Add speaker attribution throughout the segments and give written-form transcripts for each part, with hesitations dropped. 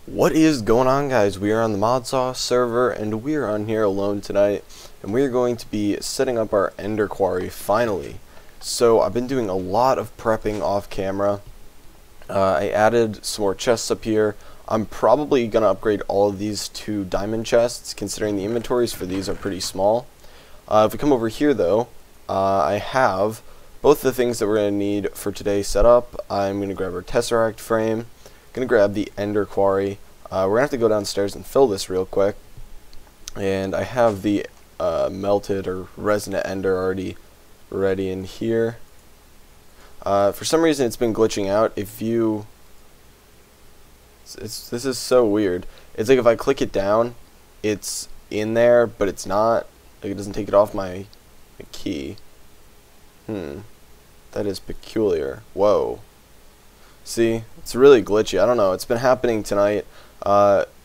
Speaker 1: What is going on, guys? We are on the Modsauce server and we are on here alone tonight, and we are going to be setting up our Ender Quarry finally. So I've been doing a lot of prepping off camera. I added some more chests up here. I'm probably going to upgrade all of these to diamond chests, considering the inventories for these are pretty small. If we come over here though, I have both the things that we're going to need for today's setup. I'm going to grab our Tesseract frame. Gonna grab the Ender Quarry. We're gonna have to go downstairs and fill this real quick, and I have the melted or resonant ender already ready in here. For some reason it's been glitching out. This is so weird. It's like if I click it down, it's in there, but it's not. Like, it doesn't take it off my key. That is peculiar. Whoa. See, it's really glitchy. I don't know. It's been happening tonight.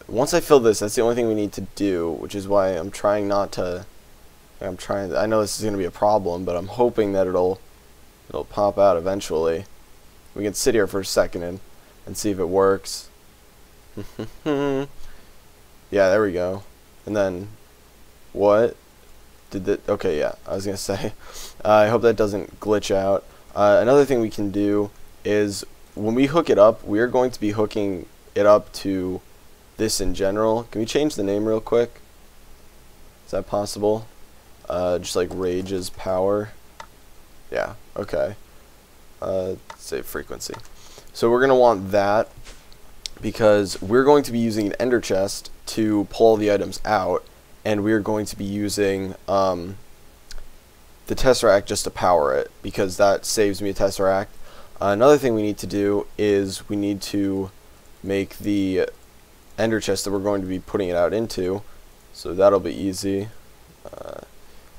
Speaker 1: Once I fill this, that's the only thing we need to do, which is why I'm trying not to. I know this is going to be a problem, but I'm hoping that it'll pop out eventually. We can sit here for a second and see if it works. Yeah, there we go. And then, what? Okay, yeah, I was going to say. I hope that doesn't glitch out. Another thing we can do is, when we hook it up, we're going to be hooking it up to this in general. Can we change the name real quick? Is that possible? Just like Rage's power. Yeah, okay. Save frequency. So we're going to want that because we're going to be using an ender chest to pull all the items out, and we're going to be using the Tesseract just to power it, because that saves me a Tesseract. Another thing we need to do is we need to make the ender chest that we're going to be putting it out into, so that'll be easy. I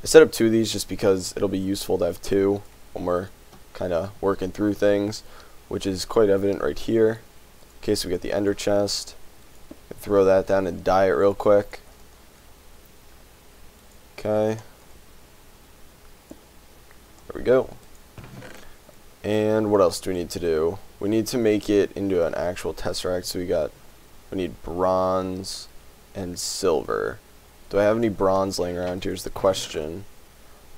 Speaker 1: set up 2 of these just because it'll be useful to have 2 when we're kind of working through things, which is quite evident right here. Okay, so we got the ender chest. Throw that down and dye it real quick. Okay. There we go. And what else do we need to do? We need to make it into an actual Tesseract, so we need bronze and silver. Do I have any bronze laying around here is the question.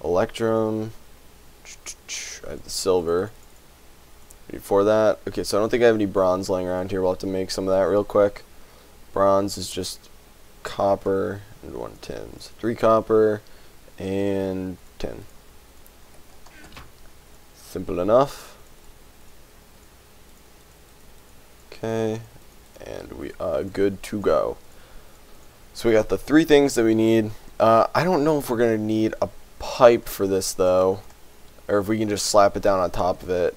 Speaker 1: Electrum, I have the silver. Before that, okay, so I don't think I have any bronze laying around here. We'll have to make some of that real quick. Bronze is just copper and 1 tin. So 3 copper and 10. Simple enough. Okay, and we are good to go. So we got the 3 things that we need. I don't know if we're going to need a pipe for this though, or if we can just slap it down on top of it.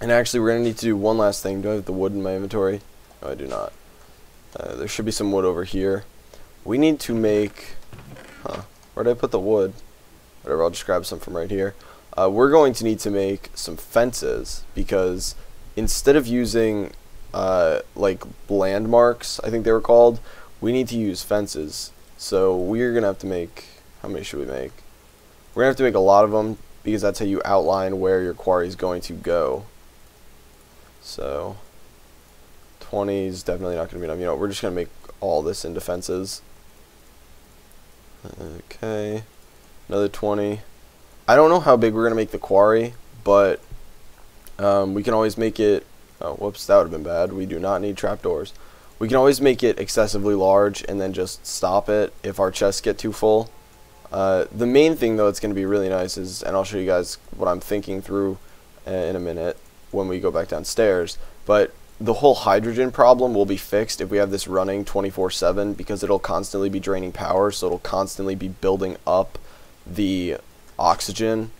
Speaker 1: And actually we're going to need to do one last thing. Do I have the wood in my inventory? No, I do not. There should be some wood over here. We need to make... where did I put the wood? Whatever, I'll just grab some from right here. We're going to need to make some fences, because instead of using like landmarks, I think they were called, we need to use fences. So we're going to have to make, how many should we make? We're going to have to make a lot of them, because that's how you outline where your quarry is going to go. So 20 is definitely not going to be enough. You know, we're just going to make all this into fences. Okay, another 20. I don't know how big we're going to make the quarry, but we can always make it... Oh, whoops, that would have been bad. We do not need trapdoors. We can always make it excessively large and then just stop it if our chests get too full. The main thing, though, that's going to be really nice is, and I'll show you guys what I'm thinking through in a minute when we go back downstairs, but the whole hydrogen problem will be fixed if we have this running 24/7, because it'll constantly be draining power, so it'll constantly be building up the oxygen.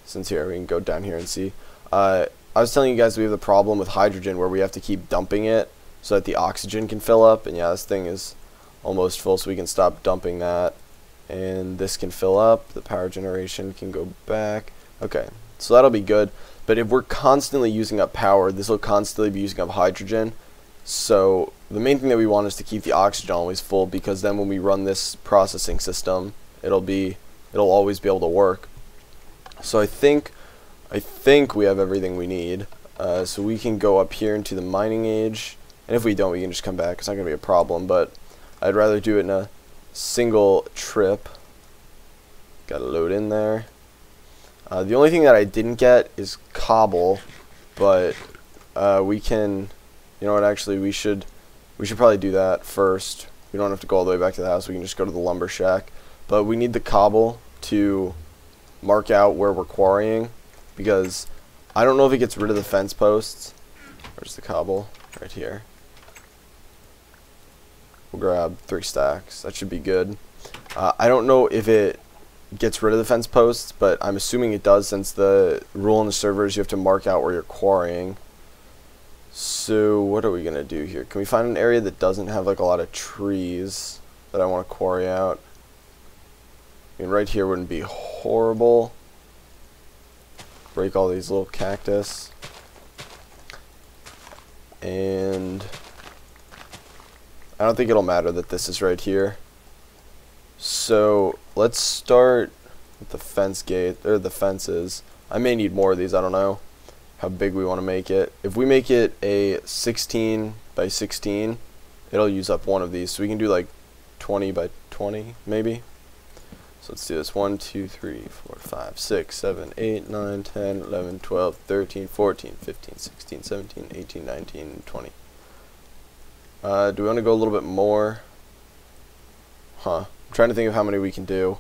Speaker 1: Since here we can go down here and see. I was telling you guys we have the problem with hydrogen where we have to keep dumping it so that the oxygen can fill up, and yeah, this thing is almost full, so we can stop dumping that, and this can fill up. The power generation can go back. Okay, so that'll be good. But if we're constantly using up power, this will constantly be using up hydrogen. So the main thing that we want is to keep the oxygen always full, because then when we run this processing system, it'll always be able to work. So I think we have everything we need. So we can go up here into the mining age And if we don't, we can just come back. It's not going to be a problem, but I'd rather do it in a single trip. Got to load in there. The only thing that I didn't get is cobble, but we can, you know what, actually we should probably do that first. We don't have to go all the way back to the house. We can just go to the lumber shack. But we need the cobble to mark out where we're quarrying, because I don't know if it gets rid of the fence posts. Where's the cobble? Right here. We'll grab 3 stacks. That should be good. I don't know if it gets rid of the fence posts, but I'm assuming it does, since the rule in the server is you have to mark out where you're quarrying. So what are we gonna do here? Can we find an area that doesn't have like a lot of trees that I want to quarry out? I mean, right here wouldn't be horrible. Break all these little cactus. And I don't think it'll matter that this is right here. So let's start with the fence gate, or the fences. I may need more of these, I don't know how big we want to make it. If we make it a 16 by 16, it'll use up one of these. So we can do like 20 by 20 maybe. So let's do this. 1, 2, 3, 4, 5, 6, 7, 8, 9, 10, 11, 12, 13, 14, 15, 16, 17, 18, 19, 20. Do we want to go a little bit more? I'm trying to think of how many we can do.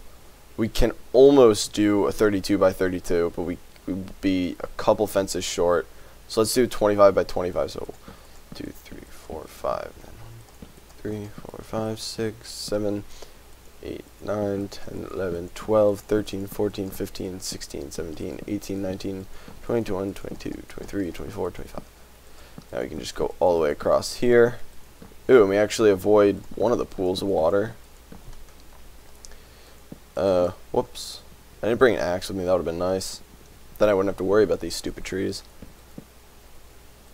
Speaker 1: We can almost do a 32 by 32, but we would be a couple fences short. So let's do 25 by 25. So 2, 3, 4, 5, 3, 4, 5, 6, 7, 8, 9, 10, 11, 12, 13, 14, 15, 16, 17, 18, 19, 21, 22, 23, 24, 25. Now we can just go all the way across here. Ooh, and we actually avoid one of the pools of water. Whoops. I didn't bring an axe with me, that would have been nice. Then I wouldn't have to worry about these stupid trees.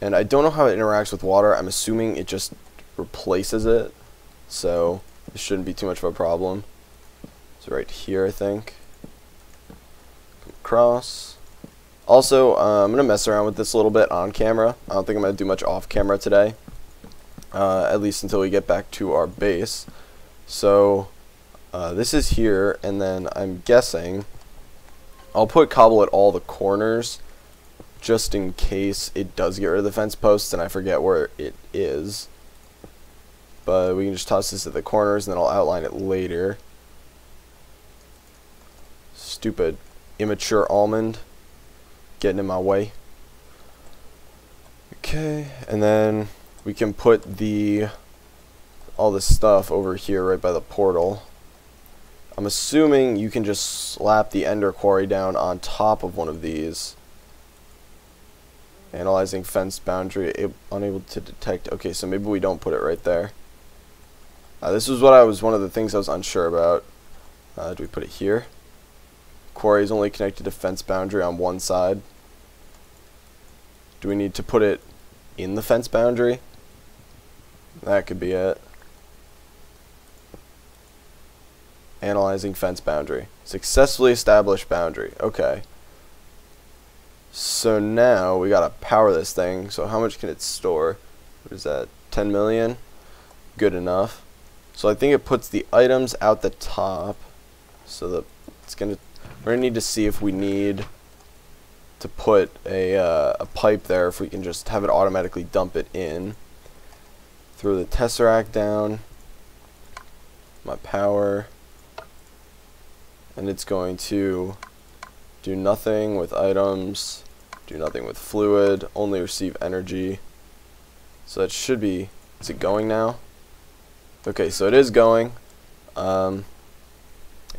Speaker 1: And I don't know how it interacts with water. I'm assuming it just replaces it. So this shouldn't be too much of a problem. So right here, I think. Come across. Also, I'm going to mess around with this a little bit on camera. I don't think I'm going to do much off camera today. At least until we get back to our base. So this is here, and then I'm guessing I'll put cobble at all the corners just in case it does get rid of the fence posts and I forget where it is. But we can just toss this at the corners and then I'll outline it later. Stupid immature almond getting in my way. Okay, and then we can put all this stuff over here right by the portal. I'm assuming you can just slap the ender quarry down on top of one of these. Analyzing fence boundary, unable to detect. Okay, so maybe we don't put it right there. This was one of the things I was unsure about. Do we put it here? Quarry is only connected to fence boundary on one side. Do we need to put it in the fence boundary? That could be it. Analyzing fence boundary. Successfully established boundary. Okay. So now we gotta power this thing. So how much can it store? What is that? 10 million? Good enough. So I think it puts the items out the top. So we're gonna need to see if we need to put a pipe there. If we can just have it automatically dump it in. Throw the tesseract down. My power. And it's going to do nothing with items, do nothing with fluid, only receive energy. So that should be, is it going now? Okay, so it is going. It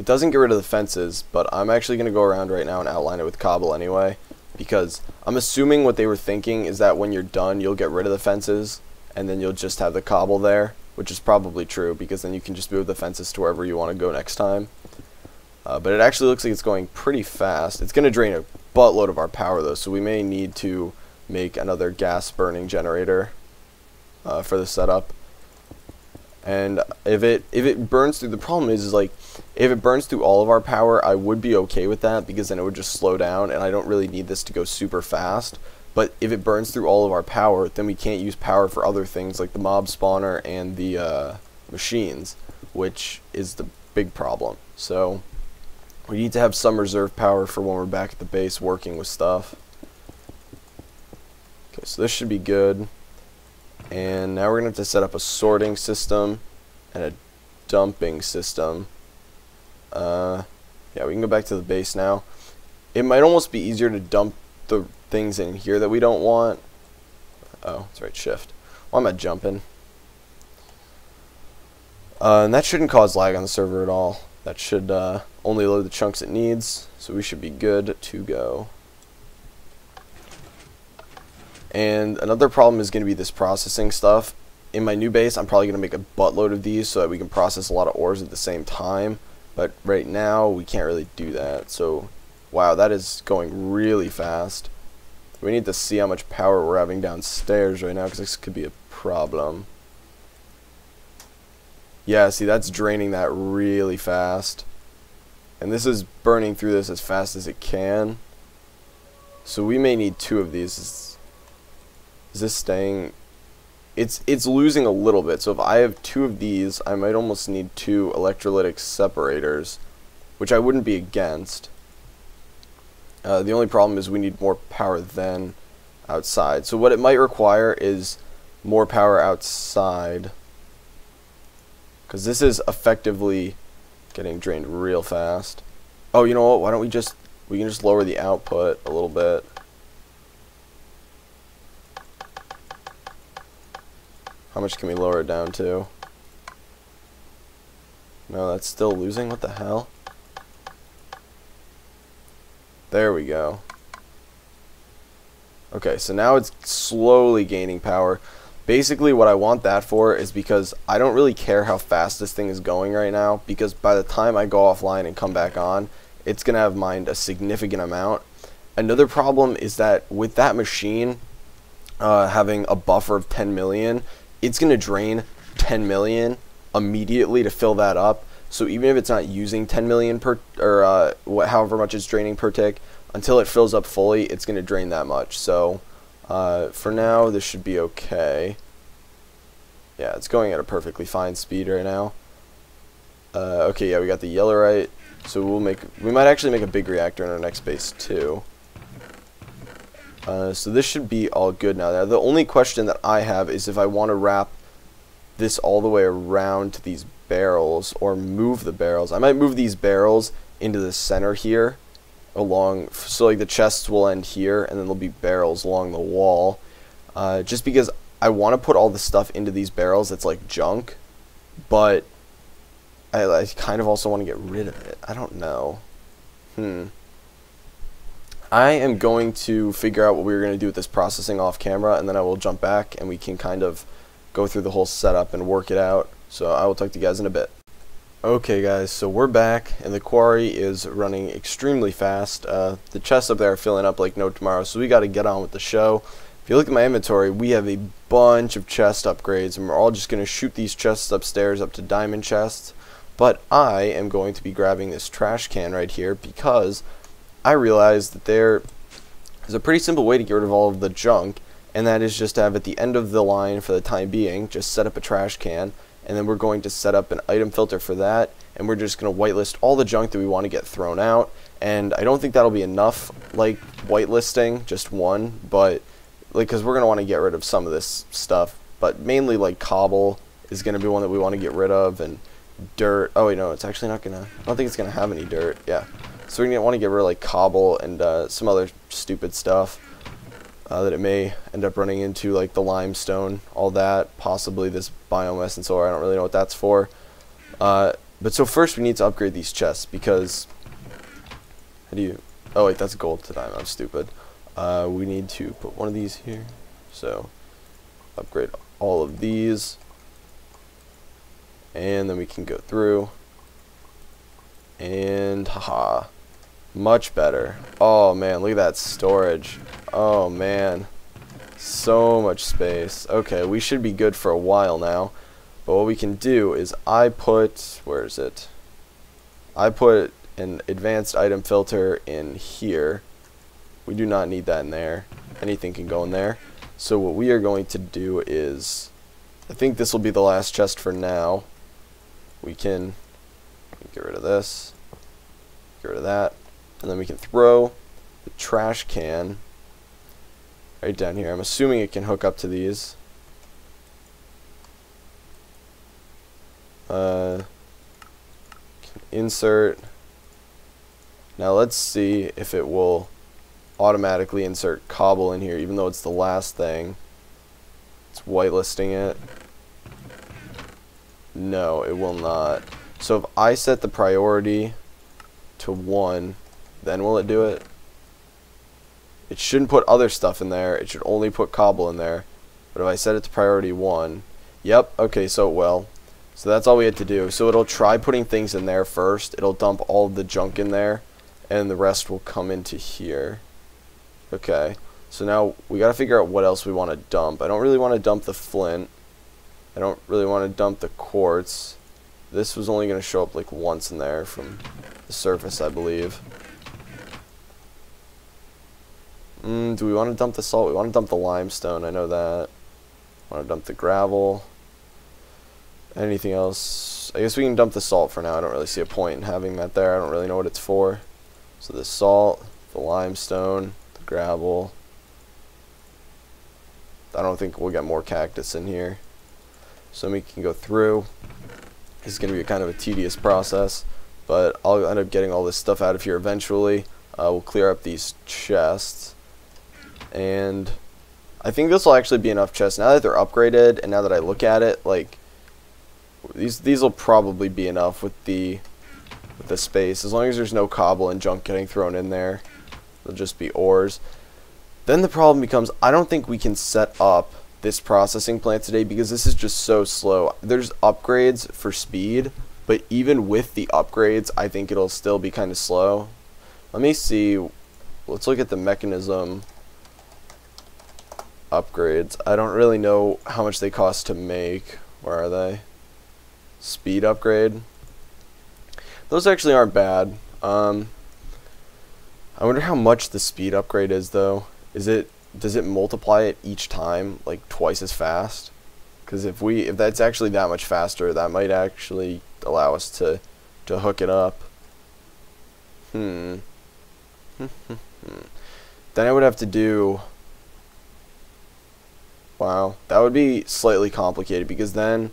Speaker 1: doesn't get rid of the fences, but I'm actually going to go around right now and outline it with cobble anyway, because I'm assuming what they were thinking is that when you're done, you'll get rid of the fences, and then you'll just have the cobble there, which is probably true, because then you can just move the fences to wherever you want to go next time. But it actually looks like it's going pretty fast. It's going to drain a buttload of our power though, so we may need to make another gas burning generator for the setup. And if it burns through, the problem is like if it burns through all of our power, I would be okay with that, because then it would just slow down, and I don't really need this to go super fast. But if it burns through all of our power, then we can't use power for other things like the mob spawner and the machines, which is the big problem. So we need to have some reserve power for when we're back at the base working with stuff. Okay, so this should be good. And now we're going to have to set up a sorting system and a dumping system. Yeah, we can go back to the base now. It might almost be easier to dump the things in here that we don't want. Oh, that's right, shift. Why am I jumping? And that shouldn't cause lag on the server at all. That should only load the chunks it needs, so we should be good to go. And another problem is going to be this processing stuff. In my new base, I'm probably going to make a buttload of these so that we can process a lot of ores at the same time. But right now, we can't really do that. So, wow, that is going really fast. We need to see how much power we're having downstairs right now, because this could be a problem. Yeah, see, that's draining that really fast. And this is burning through this as fast as it can. So we may need 2 of these. Is this staying? It's losing a little bit. So if I have 2 of these, I might almost need 2 electrolytic separators, which I wouldn't be against. The only problem is we need more power than outside. So what it might require is more power outside, because this is effectively getting drained real fast. Oh, you know what? Why don't we can just lower the output a little bit. How much can we lower it down to? No, that's still losing. What the hell? There we go. Okay, so now it's slowly gaining power. Basically what I want that for is because I don't really care how fast this thing is going right now, because by the time I go offline and come back on, it's going to have mined a significant amount. Another problem is that with that machine having a buffer of 10 million, it's going to drain 10 million immediately to fill that up. So even if it's not using 10 million per, or however much it's draining per tick, until it fills up fully, it's going to drain that much. So for now, this should be okay. Yeah, it's going at a perfectly fine speed right now. Okay, yeah, we got the yellowite. So we might actually make a big reactor in our next base too. So this should be all good now. Now, the only question that I have is if I want to wrap this all the way around to these barrels or move the barrels. I might move these barrels into the center here along, so like the chests will end here and then there'll be barrels along the wall, just because I want to put all the stuff into these barrels that's like junk, but I kind of also want to get rid of it. I don't know. I am going to figure out what we're going to do with this processing off camera, and then I will jump back and we can kind of go through the whole setup and work it out. So I will talk to you guys in a bit. Okay guys, so we're back and the quarry is running extremely fast. The chests up there are filling up like no tomorrow, so we got to get on with the show. If you look at my inventory, we have a bunch of chest upgrades, and we're all just going to shoot these chests upstairs up to diamond chests. But I am going to be grabbing this trash can right here because I realized that there is a pretty simple way to get rid of all of the junk, and that is just to have at the end of the line for the time being, just set up a trash can, and then we're going to set up an item filter for that, and we're just going to whitelist all the junk that we want to get thrown out. And I don't think that'll be enough, like whitelisting, just one, but like, because we're going to want to get rid of some of this stuff, but mainly like cobble is going to be one that we want to get rid of, and dirt. Oh wait, no, it's actually not going to, I don't think it's going to have any dirt. Yeah, so we're going to want to get rid of like cobble and some other stupid stuff that it may end up running into, like the limestone, all that, possibly this biome essence ore. I don't really know what that's for. But so first we need to upgrade these chests, because how do you, oh wait, that's gold to diamond, I'm stupid. We need to put one of these here, so upgrade all of these, and then we can go through, and haha, much better. Oh man, look at that storage. Oh man, so much space. Okay, we should be good for a while now, but what we can do is I put, where is it? I put an advanced item filter in here. We do not need that in there. anything can go in there. So what we are going to do is, I think this will be the last chest for now. We can get rid of this, get rid of that, and then we can throw the trash can right down here. I'm assuming it can hook up to these. Can insert. Now let's see if it will automatically insert cobble in here, even though it's the last thing. It's whitelisting it. No, it will not. So if I set the priority to 1, then will it do it? It shouldn't put other stuff in there. It should only put cobble in there. But if I set it to priority 1, yep, okay, so it will. So that's all we had to do. So it'll try putting things in there first. It'll dump all of the junk in there, and the rest will come into here. Okay, so now we gotta figure out what else we want to dump. I don't really want to dump the flint. I don't really want to dump the quartz. This was only going to show up like once in there from the surface, I believe. Do we want to dump the salt? We want to dump the limestone, I know that. Want to dump the gravel. Anything else? I guess we can dump the salt for now. I don't really see a point in having that there. I don't really know what it's for. So the salt, the limestone, the gravel. I don't think we'll get more cactus in here. So we can go through. This is going to be kind of a tedious process, but I'll end up getting all this stuff out of here eventually. We'll clear up these chests, and I think this will actually be enough chests now that they're upgraded. And now that I look at it, like these will probably be enough with the space, as long as there's no cobble and junk getting thrown in there. It'll just be ores. Then the problem becomes, I don't think we can set up this processing plant today because this is just so slow. There's upgrades for speed, but even with the upgrades, I think it'll still be kind of slow. Let me see. Let's look at the mechanism upgrades. I don't really know how much they cost to make. Where are they? Speed upgrade. Those actually aren't bad. I wonder how much the speed upgrade is though. Does it multiply it each time like twice as fast? Because if that's actually that much faster, that might actually allow us to hook it up. Then I would have to do. Wow, that would be slightly complicated because then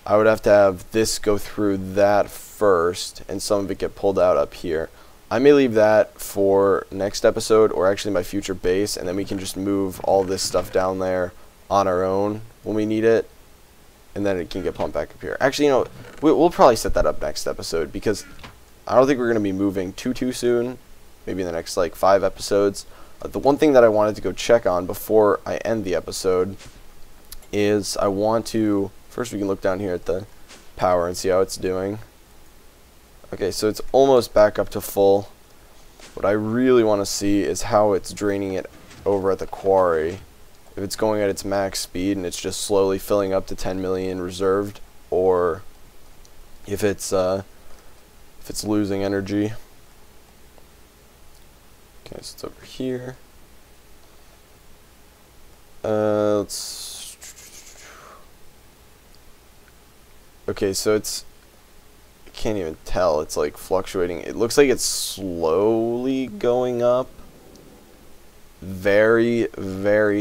Speaker 1: I would have to have this go through that first and some of it get pulled out up here. I may leave that for next episode, or actually my future base, and then we can just move all this stuff down there on our own when we need it, and then it can get pumped back up here. Actually, you know, we'll probably set that up next episode because I don't think we're going to be moving too soon, maybe in the next like 5 episodes. The one thing that I wanted to go check on before I end the episode is I want to, first we can look down here at the power and see how it's doing. Okay, so it's almost back up to full. What I really want to see is how it's draining it over at the quarry. If it's going at its max speed and it's just slowly filling up to 10 million reserved, or if it's losing energy. Okay, so it's over here. Okay, so it's, can't even tell, it's like fluctuating. It looks like it's slowly going up, very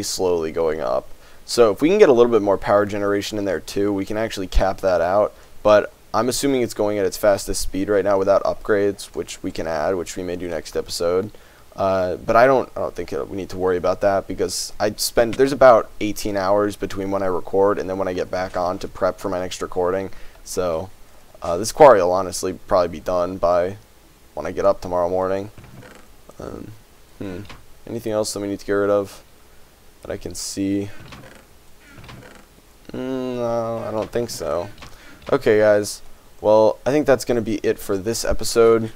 Speaker 1: slowly going up. So if we can get a little bit more power generation in there too, we can actually cap that out. But I'm assuming it's going at its fastest speed right now without upgrades, which we can add, which we may do next episode. But I don't think we need to worry about that because there's about 18 hours between when I record and then when I get back on to prep for my next recording. So this quarry will honestly probably be done by when I get up tomorrow morning. Anything else that we need to get rid of that I can see? No, I don't think so. Okay, guys. Well, I think that's going to be it for this episode.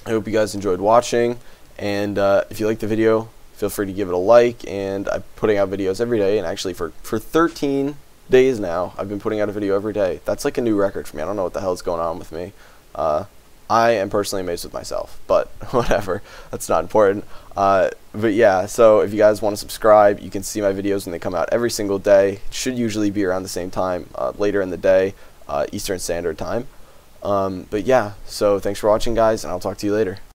Speaker 1: I hope you guys enjoyed watching. And if you liked the video, feel free to give it a like. And I'm putting out videos every day. And actually, for 13 days now, I've been putting out a video every day. That's like a new record for me. I don't know what the hell is going on with me. I am personally amazed with myself, but whatever, that's not important. But yeah, so if you guys want to subscribe, you can see my videos when they come out every single day. It should usually be around the same time, later in the day, Eastern Standard Time. But yeah, so thanks for watching, guys, and I'll talk to you later.